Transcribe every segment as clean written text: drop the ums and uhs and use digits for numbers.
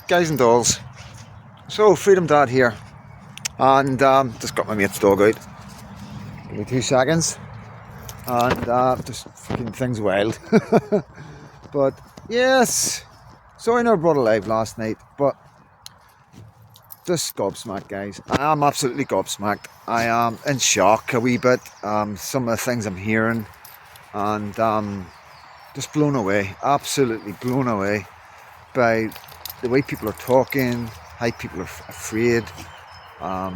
guys and dolls. So, Freedom Dad here, and just got my mate's dog out. Give me 2 seconds, and just fucking things wild. But yes, sorry, never brought alive last night, but just gobsmacked, guys. I am absolutely gobsmacked. I am in shock a wee bit. Some of the things I'm hearing, and just blown away, absolutely blown away by the way people are talking, how people are afraid, how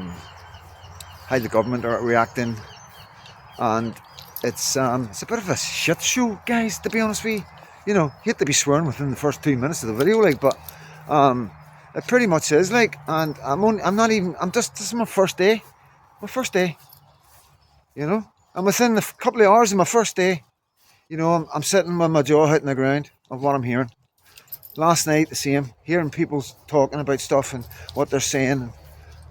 the government are reacting, and it's a bit of a shit show, guys. To be honest with you, you know, hate to be swearing within the first 2 minutes of the video, like, but it pretty much is, like, and this is my first day, you know, and within a couple of hours of my first day, you know, I'm sitting with my jaw hitting the ground of what I'm hearing. Last night, the same, hearing people talking about stuff and what they're saying, and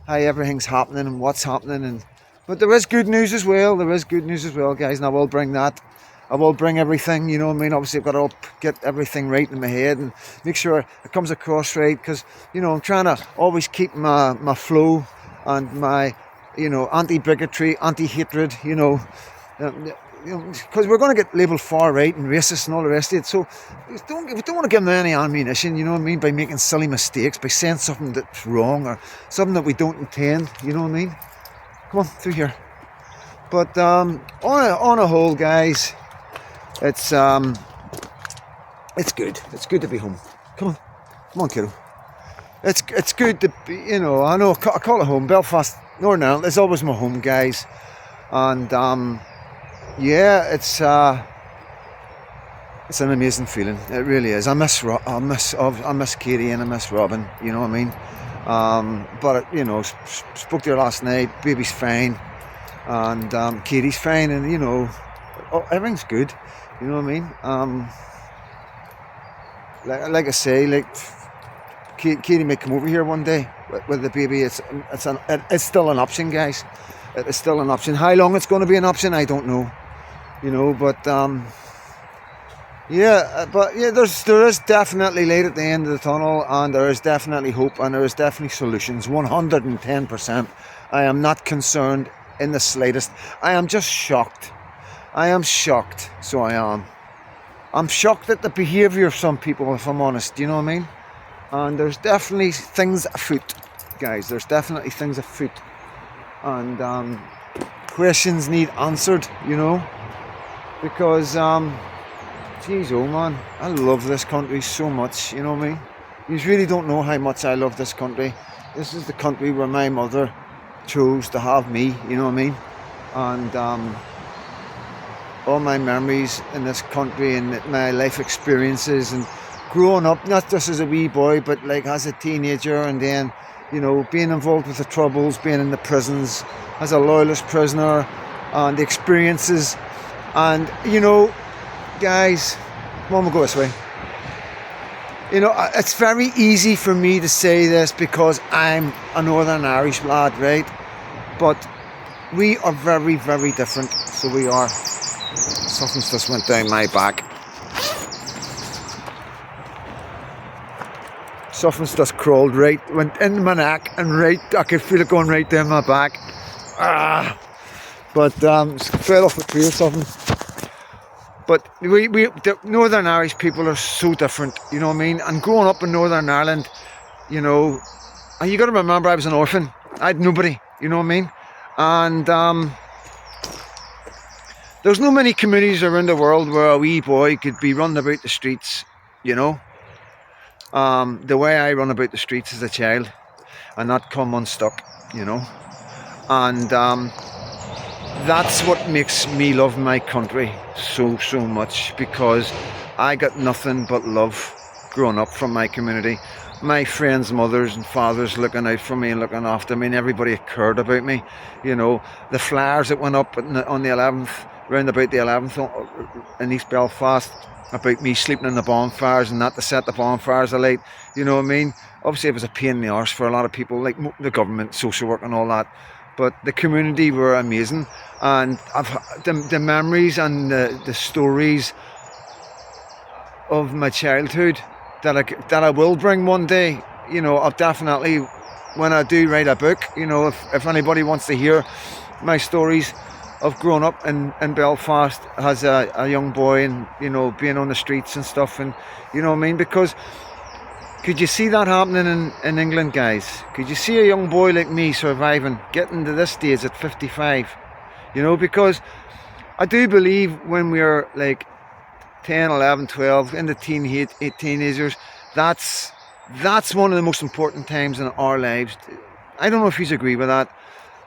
how everything's happening and what's happening, but there is good news as well. There is good news as well, guys, and I will bring that. I will bring everything, you know what I mean? Obviously, I've got to get everything right in my head and make sure it comes across right, because, you know, I'm trying to always keep my flow and my, you know, anti-bigotry, anti-hatred, you know, because we're going to get labelled far right and racist and all the rest of it. So we don't want to give them any ammunition, you know what I mean, by making silly mistakes, by saying something that's wrong or something that we don't intend, you know what I mean? Come on, through here. But on a whole, guys, it's good. It's good to be home. Come on, kiddo. It's good to be, you know, I know I call it home. Belfast, Northern Ireland is always my home, guys. And yeah, it's an amazing feeling. It really is. I miss Katie and I miss Robin. You know what I mean? But you know, spoke to her last night. Baby's fine, and Katie's fine, and you know, everything's good. You know what I mean? Like I say, like Katie may come over here one day with the baby. It's still an option, guys. It is still an option. How long it's going to be an option, I don't know. You know, but yeah, there is definitely light at the end of the tunnel, and there is definitely hope, and there is definitely solutions. 110%. I am not concerned in the slightest. I am just shocked. I am shocked. So I am. I'm shocked at the behaviour of some people, if I'm honest. You know what I mean? And there's definitely things afoot, guys. There's definitely things afoot, and questions need answered. You know. Because, geez, oh man, I love this country so much, you know what I mean? You really don't know how much I love this country. This is the country where my mother chose to have me, you know what I mean? And all my memories in this country and my life experiences and growing up, not just as a wee boy, but like as a teenager, and then, you know, being involved with the troubles, being in the prisons as a loyalist prisoner, and the experiences. And, you know, guys, come on, we'll go this way. You know, it's very easy for me to say this because I'm a Northern Irish lad, right? But we are very, very different. So we are. Something's just went down my back. Something's just crawled right, went in my neck, and right, I could feel it going right down my back. But fell off a tree or something. But the Northern Irish people are so different, you know what I mean? And growing up in Northern Ireland, you know, and you got to remember I was an orphan. I had nobody, you know what I mean? And there's no many communities around the world where a wee boy could be running about the streets, you know, the way I run about the streets as a child, and not come unstuck, you know. And that's what makes me love my country so much, because I got nothing but love growing up from my community. My friends' mothers and fathers looking out for me and looking after me, and everybody cared about me. You know, the flyers that went up on the 11th, round about the 11th in East Belfast, about me sleeping in the bonfires and not to set the bonfires alight. You know what I mean? Obviously it was a pain in the arse for a lot of people, like the government, social work and all that. But the community were amazing, and the memories and the stories of my childhood that I will bring one day I'll definitely, when I do write a book, if anybody wants to hear my stories of growing up in Belfast as a young boy and, being on the streets and stuff, and, what I mean? Because could you see that happening in England, guys? Could you see a young boy like me surviving, getting to this stage at 55? Because I do believe when we're like 10, 11, 12, in the teenagers, that's one of the most important times in our lives. I don't know if you agree with that,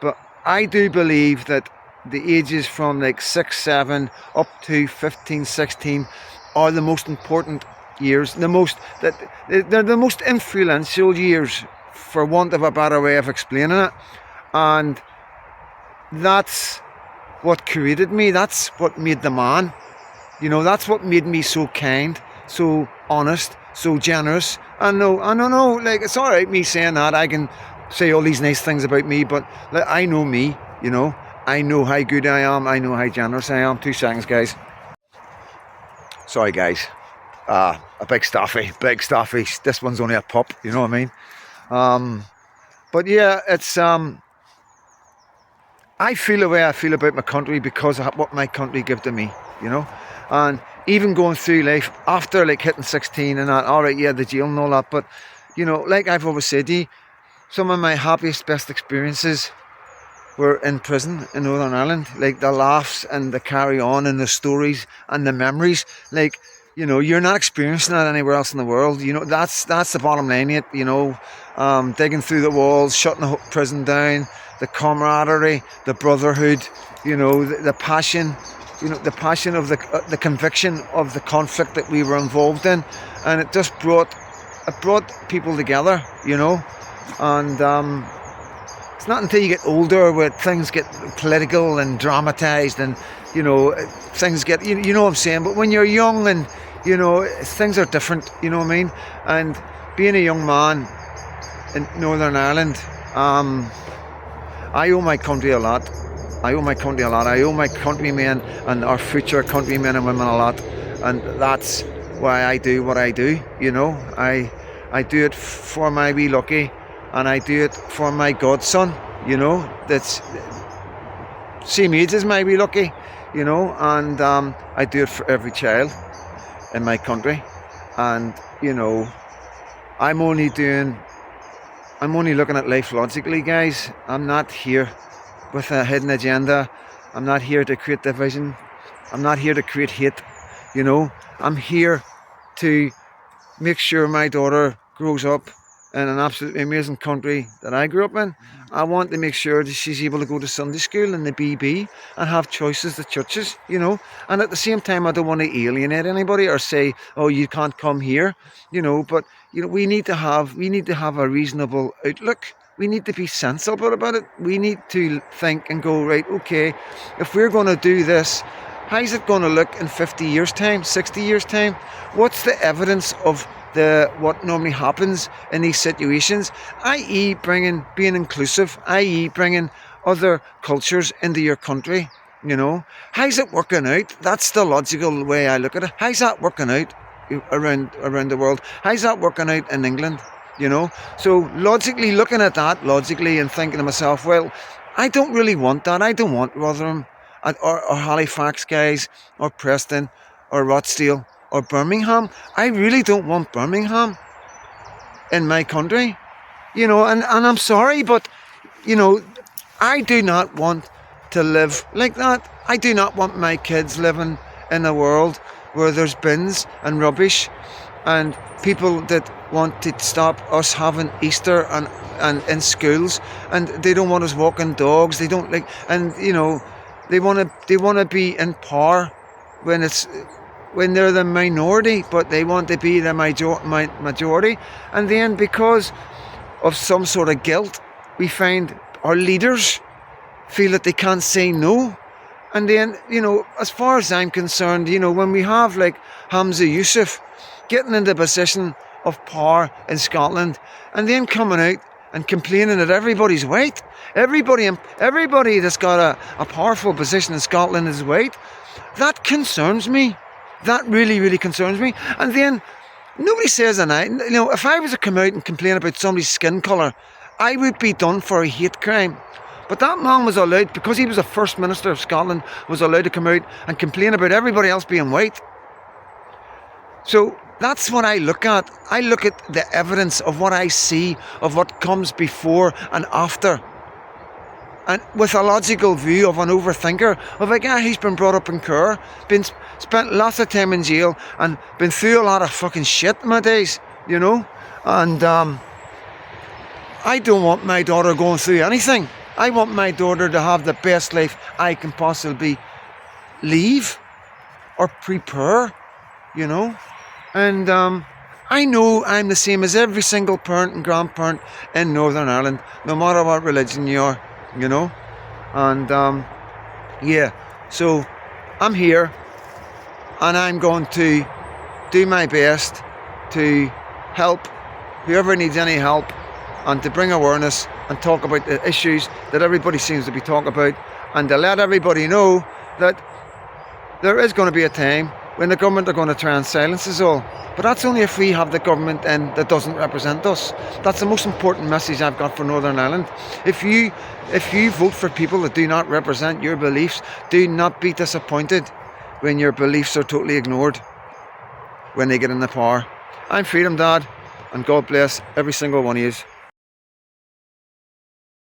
but I do believe that the ages from like 6, 7 up to 15, 16 are the most important years, they're the most influential years, for want of a better way of explaining it. And that's what created me. That's what made the man. That's what made me so kind, so honest, so generous. I know, like, it's all right me saying that. I can say all these nice things about me, but like, I know me. I know how good I am. I know how generous I am. 2 seconds, guys. Sorry, guys. A big staffy. This one's only a pup. You know what I mean? But yeah, it's I feel the way I feel about my country because of what my country gave to me. And even going through life after like hitting 16 and that, all right, yeah, the jail and all that, but like I've always said to you, some of my happiest, best experiences were in prison in Northern Ireland. Like the laughs and the carry on and the stories and the memories, like, you're not experiencing that anywhere else in the world. That's the bottom line. Digging through the walls, shutting the prison down, the camaraderie, the brotherhood, the passion, the passion of the conviction of the conflict that we were involved in, and it just brought people together, and it's not until you get older where things get political and dramatized and things get, you know what I'm saying. But when you're young and things are different, you know what I mean. And being a young man in Northern Ireland, I owe my country a lot. I owe my countrymen and our future countrymen and women a lot, and that's why I do what I do. I do it for my wee Lucky, and I do it for my godson. That's same age as my wee Lucky. And I do it for every child in my country, and I'm only looking at life logically, guys. I'm not here with a hidden agenda. I'm not here to create division. I'm not here to create hate. I'm here to make sure my daughter grows up in an absolutely amazing country that I grew up in. I want to make sure that she's able to go to Sunday school and the BB and have choices at churches, and at the same time I don't want to alienate anybody or say, oh, you can't come here, but we need to have a reasonable outlook. We need to be sensible about it. We need to think and go, right, okay, if we're going to do this, how's it going to look in 50 years time, 60 years time? What's the evidence of what normally happens in these situations, i.e. being inclusive, i.e. bringing other cultures into your country? How's it working out? That's the logical way I look at it. How's that working out around the world? How's that working out in England? So logically looking at that, and thinking to myself, well, I don't really want that. I don't want Rotherham or Halifax, guys, or Preston or Rochdale or Birmingham. I really don't want Birmingham in my country, and I'm sorry, but I do not want to live like that. I do not want my kids living in a world where there's bins and rubbish and people that want to stop us having Easter and in schools, and they don't want us walking dogs. They don't like, and they want to be in power when they're the minority, but they want to be the majority. And then because of some sort of guilt, we find our leaders feel that they can't say no. And then, as far as I'm concerned, when we have like Hamza Yusuf getting into a position of power in Scotland and then coming out and complaining that everybody's white, everybody that's got a powerful position in Scotland is white, that concerns me. That really, really concerns me. And then Nobody says an I. You know, if I was to come out and complain about somebody's skin colour, I would be done for a hate crime. But that man was allowed, because he was the First Minister of Scotland, was allowed to come out and complain about everybody else being white. So that's what I look at. I look at the evidence of what I see, of what comes before and after. And with a logical view of an overthinker, of a guy who's been brought up in Kerr, spent lots of time in jail and been through a lot of fucking shit in my days, you know. And I don't want my daughter going through anything. I want my daughter to have the best life I can possibly leave or prepare, you know. And I know I'm the same as every single parent and grandparent in Northern Ireland, no matter what religion you are, you know. And yeah, so I'm here and I'm going to do my best to help whoever needs any help and to bring awareness and talk about the issues that everybody seems to be talking about, and to let everybody know that there is going to be a time when the government are going to try and silence us all. But that's only if we have the government in that doesn't represent us. That's the most important message I've got for Northern Ireland. If you vote for people that do not represent your beliefs, do not be disappointed when your beliefs are totally ignored when they get in the power. I'm Freedom Dad, and God bless every single one of you.